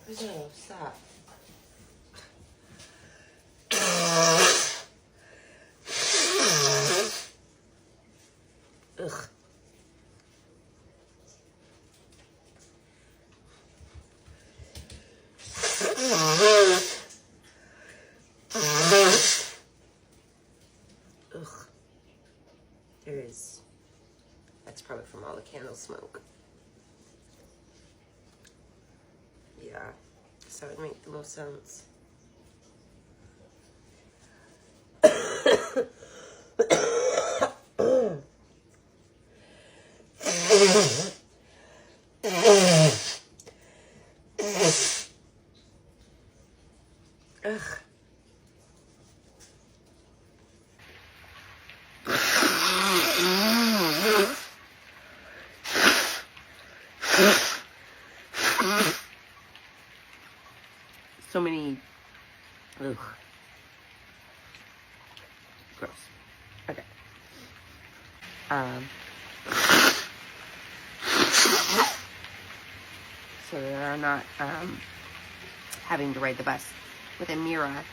No, stop. Ugh. Ugh. There is. That's probably from all the candle smoke. Yeah. So it would make the most sense. Ugh. So many. Ugh. Gross. Okay. So they are not having to ride the bus with a mirror.